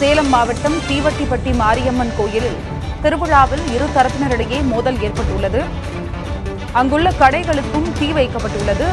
சேலம் மாவட்டம் தீவட்டிப்பட்டி மாரியம்மன் கோயிலில் திருவிழாவில் இரு தரப்பினரிடையே மோதல் ஏற்பட்டுள்ளது. அங்குள்ள கடைகளுக்கும் தீ வைக்கப்பட்டுள்ளது.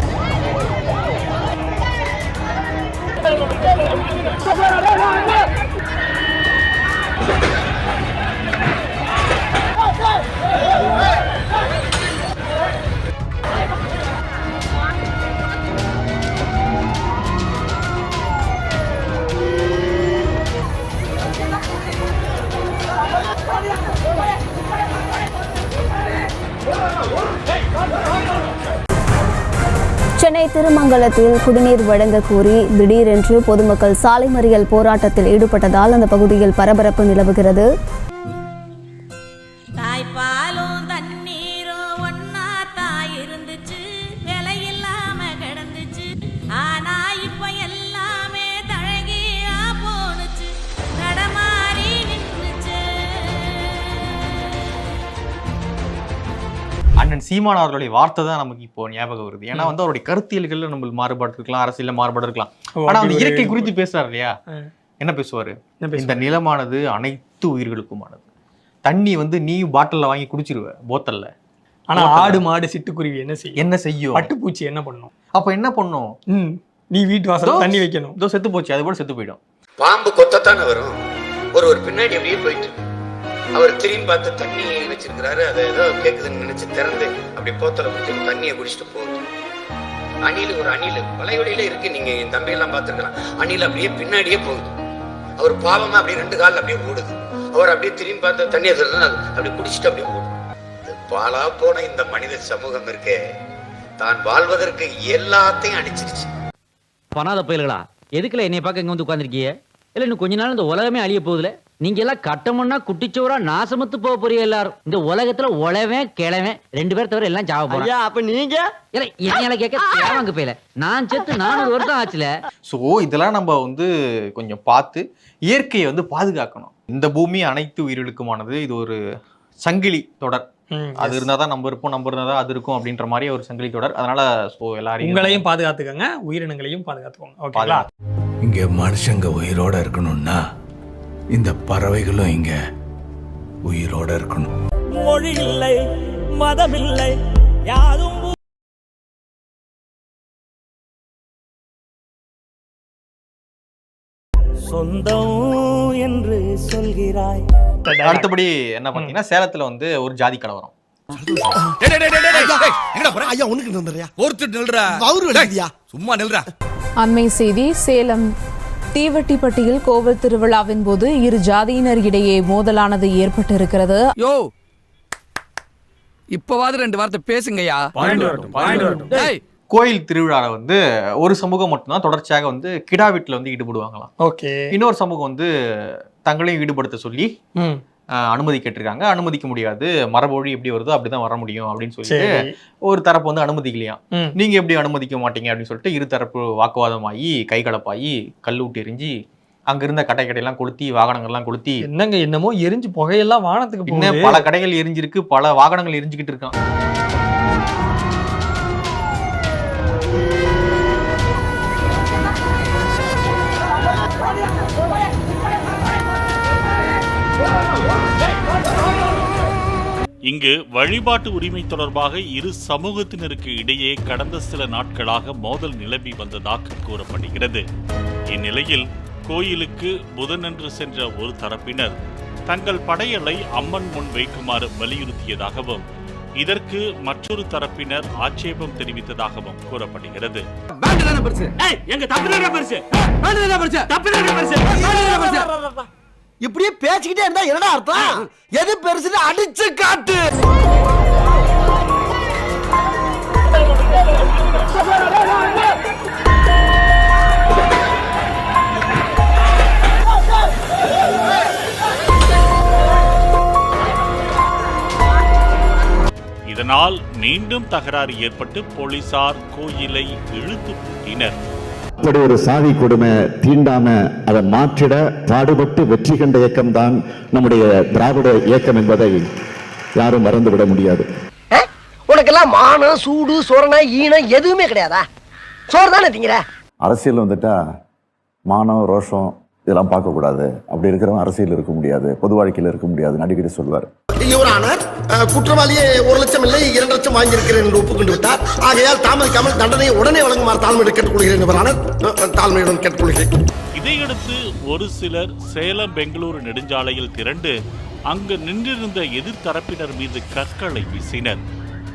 சென்னை திருமங்கலத்தில் குடிநீர் வழங்க கோரி திடீரென்று பொதுமக்கள் சாலை மறியல் போராட்டத்தில் ஈடுபட்டதால் அந்த பகுதியில் பரபரப்பு நிலவுகிறது. அண்ணன் சீமான் அவர்களுடைய வார்த்தை தான் நமக்கு இப்போ ஞாபகம் வருது. ஏன்னா வந்து அவருடைய கருத்தியல்கள் நம்ம மாறுபாடு இருக்கலாம், அரசியல மாறுபாடு இருக்கலாம். ஆனா அந்த இயற்கை குறித்து பேசுறாரு இல்லையா, என்ன பேசுவாரு? இந்த நிலமானது அனைத்து உயிர்களுக்குமானது. தண்ணி வந்து நீ பாட்டில்ல வாங்கி குடிச்சிருவ, போத்தல்ல. ஆனா ஆடு மாடு சிட்டுக்குருவி என்ன செய்யும்? பட்டுப்பூச்சி என்ன பண்ணும்? அப்ப என்ன பண்ணும்? நீ வீட்டு வாசல்ல தண்ணி வைக்கணும். இதோ செத்து போச்சு, அது கூட செத்து போயிடும். பாம்பு கொத்தத்தானே வரும். ஒரு பின்னாடி அப்படியே போயிட்டு அவர் திரும்பி பார்த்து தண்ணி வச்சிருக்கிறாரு, அதை ஏதோ கேட்குதுன்னு நினைச்சு திறந்து அப்படி போத்தலை குடிச்சு தண்ணியை குடிச்சிட்டு போகுது. அணில் வலைவழியில இருக்கு, நீங்க என் தம்பியெல்லாம் பார்த்துருக்கலாம். அணில் அப்படியே பின்னாடியே போகுது. அவர் பாவமா அப்படியே 2 காலில் அப்படியே ஓடுது. அவர் அப்படியே திரும்பி பார்த்து தண்ணியை திறந்து அப்படி குடிச்சிட்டு அப்படியே ஓடுது. பாலா போன இந்த மனித சமூகம் இருக்கே, தான் வாழ்வதற்கு எல்லாத்தையும் அடிச்சிருச்சு. பணாத பயல்களா, எதுக்குல என்னை பார்க்க இங்க வந்து உட்கார்ந்துருக்கீங்க? இல்ல இன்னும் கொஞ்ச நாள் இந்த உலகமே அழிய போகுதுல. நீங்க எல்லாம் கட்டமுன்னா குட்டிச்சோரா நாசமத்து போக போறீங்க எல்லாரும். இந்த உலகத்துல உழவன் கிழவன் 2 பேர் தவிர எல்லாம் சாவ போறாங்க. அப்ப நீங்க என்ன கேட்க தேவாங்க போயில நான் செத்து 400 வருஷம் ஆச்சுல. ஸோ இதெல்லாம் நம்ம வந்து கொஞ்சம் பார்த்து இயற்கையை வந்து பாதுகாக்கணும். இந்த பூமி அனைத்து உயிர்களுக்குமானது. இது ஒரு சங்கிலி தொடர். அது இருந்தாதான் நம்ம இருப்போம், நம்ம இருந்தாதான் அது இருக்கும் அப்படின்ற மாதிரி ஒரு சங்கிலி தொடர். அதனால எல்லாரையும் உங்களையும் பாதுகாத்துக்கங்க, உயிரினங்களையும் பாதுகாத்துக்கோங்க. ஓகேங்களா? இங்க மனுஷங்க உயிரோட இருக்கணும்னா இந்த பறவைகளும் இங்க உயிரோட இருக்கணும். மொழி இல்லை, மதம் இல்லை, யாரும் சொந்தம் என்று சொல்கிறாய். அடுத்தபடி என்ன பாத்தீங்கன்னா, சேலத்துல வந்து ஒரு ஜாதி கலவரம். அண்மை செய்தி. சேலம் தீவட்டிப்பட்டியில் கோவில் திருவிழாவின் போது இரு ஜாதியினர் இடையே மோதலானது ஏற்பட்டிருக்கிறது. யோ, இப்பவாது 2 வார்த்தை பேசுங்கய்யா. கோயில் திருவிழால வந்து ஒரு சமூகம் மட்டும்தான் தொடர்ச்சியாக வந்து கிடா வீட்டுல வந்து ஈடுபடுவாங்களாம். ஓகே. இன்னொரு சமூகம் வந்து தங்களையும் ஈடுபடுத்த சொல்லி அனுமதி கேட்டிருக்காங்க. அனுமதிக்க முடியாது, மரபொழி எப்படி வருதோ அப்படிதான் வர முடியும் அப்படின்னு சொல்லிட்டு ஒரு தரப்பு வந்து அனுமதிக்கலையாம். நீங்க எப்படி அனுமதிக்க மாட்டீங்க அப்படின்னு சொல்லிட்டு இரு தரப்பு வாக்குவாதமாகி கை கலப்பாகி கல்லூட்டி எரிஞ்சு அங்க இருந்த கடையெல்லாம் கொளுத்தி வாகனங்கள்லாம் கொளுத்தி என்னமோ எரிஞ்சு புகையெல்லாம் வானத்துக்கு இன்னும் பல கடைகள் எரிஞ்சிருக்கு, பல வாகனங்கள் எரிஞ்சுக்கிட்டு இருக்கான். இங்கு வழிபாட்டு உரிமை தொடர்பாக இரு சமூகத்தினருக்கு இடையே கடந்த சில நாட்களாக மோதல் நிலவி வந்ததாக கூறப்படுகிறது. இந்நிலையில் கோயிலுக்கு புதனன்று சென்ற ஒரு தரப்பினர் தங்கள் படையலை அம்மன் முன் வைக்குமாறு வலியுறுத்தியதாகவும் இதற்கு மற்றொரு தரப்பினர் ஆட்சேபம் தெரிவித்ததாகவும் கூறப்படுகிறது. இப்படியே பேசிக்கிட்டே இருந்தா என்னடா அர்த்தம்? எது பெருசுன்னு அடிச்சு காட்டு. இதனால் மீண்டும் தகராறு ஏற்பட்டு போலீசார் கோயிலை இழுத்து பூட்டினர். அப்படி ஒரு சாதி கொடுமை தீண்டாம அதை மாற்றிட பாடுபட்டு வெற்றி கண்ட இயக்கம் தான் நம்முடைய திராவிட இயக்கம் என்பதை யாரும் மறந்துவிட முடியாது. உனக்கெல்லாம் மானம் சூடு சொரணை ஈனம் எதுவுமே கிடையாதா? சோறு தானே திங்கிற. அரசியல் வந்துட்டா மானம் ரோஷம் இதெல்லாம் பார்க்கக்கூடாது, அப்படி இருக்கிறவன் அரசியல் இருக்க முடியாது, பொது வாழ்க்கையில் இருக்க முடியாதுன்னு அடிக்கடி சொல்வார். யுவரான குற்றவாளியே 1 லட்சம் இல்லை 2 லட்சம் வாங்கியிருக்கிறேன் என்று ஒப்புக்கொண்டு விட்டார். ஆகையால் தாமதிக்காமல் தண்டனையை உடனே வழங்குமாறு தாழ்மையுடன் கேட்டுக்கொள்கிறேன் யுவரான, தாழ்மையுடன் கேட்டுக்கொள்கிறேன். இதையடுத்து ஒரு சிலர் சேலம் பெங்களூரு நெடுஞ்சாலையில் திரண்டு அங்கு நின்றிருந்த எதிர்த்தரப்பினர் மீது கற்களை வீசினர்.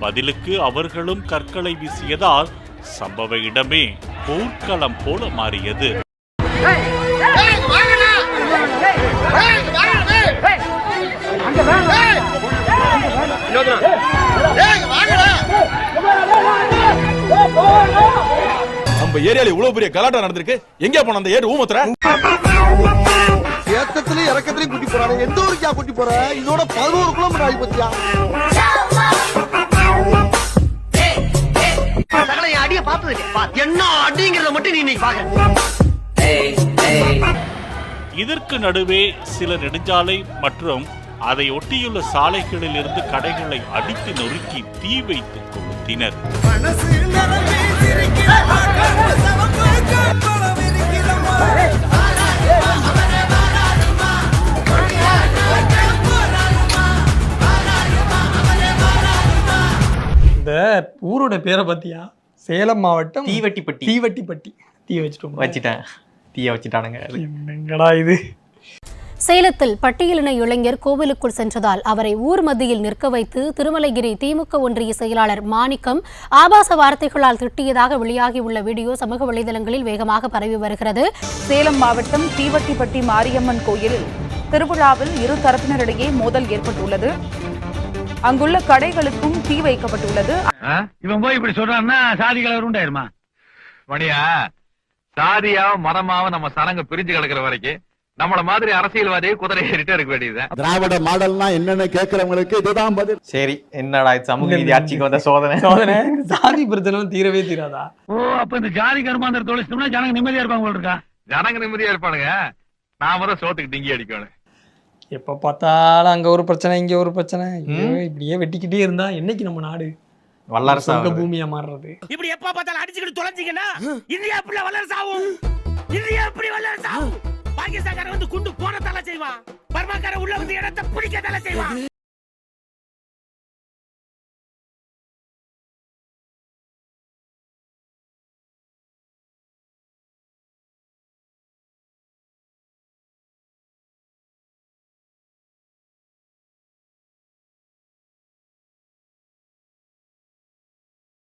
பதிலுக்கு அவர்களும் கற்களை வீசியதால் சம்பவ இடமே போர்க்களம் போல மாறியது. நம்ம ஏரியால இவ்வளவு பெரிய கலாட்டம் நடந்திருக்கு, எங்க போன அந்த ஏறு ஊமத்துற? ஏத்தத்திலயும் இறக்கத்திலயும் கூட்டி போறாங்க. எந்த ஊருக்கா கூட்டி போற? இதோட 11 கிலோமீட்டர் ஆகி போச்சியா? அடிய பார்த்தது என்ன அடிங்கிறத மட்டும் நீ பாக்க. இதற்கு நடுவே சில நெடுஞ்சாலை மற்றும் அதை ஒட்டியுள்ள சாலைகளில் இருந்து கடைகளை அடித்து நொறுக்கி தீ வைத்து கொளுத்தினர். இந்த ஊரோட பேரை பத்தியா? சேலம் மாவட்டம் தீவட்டிப்பட்டி. தீவட்டிப்பட்டி. தீ வச்சுட்டானுங்க. என்னங்கடா இது? சேலத்தில் பட்டியலின இளைஞர் கோவிலுக்குள் சென்றதால் அவரை ஊர் மத்தியில் நிற்க வைத்து திருமலைகிரி திமுக ஒன்றிய செயலாளர் மாணிக்கம் ஆபாச வார்த்தைகளால் திட்டியதாக வெளியாகியுள்ள வீடியோ சமூக வலைதளங்களில் வேகமாக பரவி வருகிறது. சேலம் மாவட்டம் தீவட்டிப்பட்டி மாரியம்மன் கோயிலில் திருவிழாவில் இரு தரப்பினரிடையே மோதல் ஏற்பட்டுள்ளது. அங்குள்ள கடைகளுக்கும் தீ வைக்கப்பட்டுள்ளது. இவன் போய் இப்படி சொல்றான்னா சாதி கலவரம் உண்டாயிருமா? மணியா, சாதியாவும் மரமாவும் நம்ம சனங்க பிரிஞ்சு கிடக்கிற வரைக்கும் நம்மள மாதிரி அரசியல்வாதியை குதிரை ஏறிட்டே இருக்க வேண்டியது. திராவிட மாடல்னா என்னன்னு கேட்கிறவங்களுக்கு இதுதான் பதில். சரி, என்னடா சமூக நீதி ஆட்சிக்கு வந்த சோதனை. சாதி பிரச்சனை தீரவே தீராதா? ஓ, அப்ப இந்த ஜாதி கருமாந்திர தொழிச்சோம்னா ஜனங்க நிம்மதியா இருப்பாங்க போல இருக்கா? ஜனங்க நிம்மதியா இருப்பானுங்க, நாம தான் சோத்துக்கு டிங்கி அடிக்கணும். எப்ப பார்த்தாலும் அங்க ஒரு பிரச்சனை, இங்க ஒரு பிரச்சனை, இப்படியே வெட்டிக்கிட்டே இருந்தா என்னைக்கு நம்ம நாடு வல்லரசு பூமியா மாறுறது? இப்படி எப்ப பார்த்தாலும் அடிச்சுக்கிட்டு தொலைஞ்சிங்கன்னா இந்தியா எப்படி வல்லரசாகும்? இந்தியா எப்படி வல்லரசாகும்? பாகிஸ்தான்காரன் வந்து குண்டு போற தலை செய்வான், பர்மாக்காரன் உள்ள வந்து இடத்தை பிடிக்க தலை செய்வான்.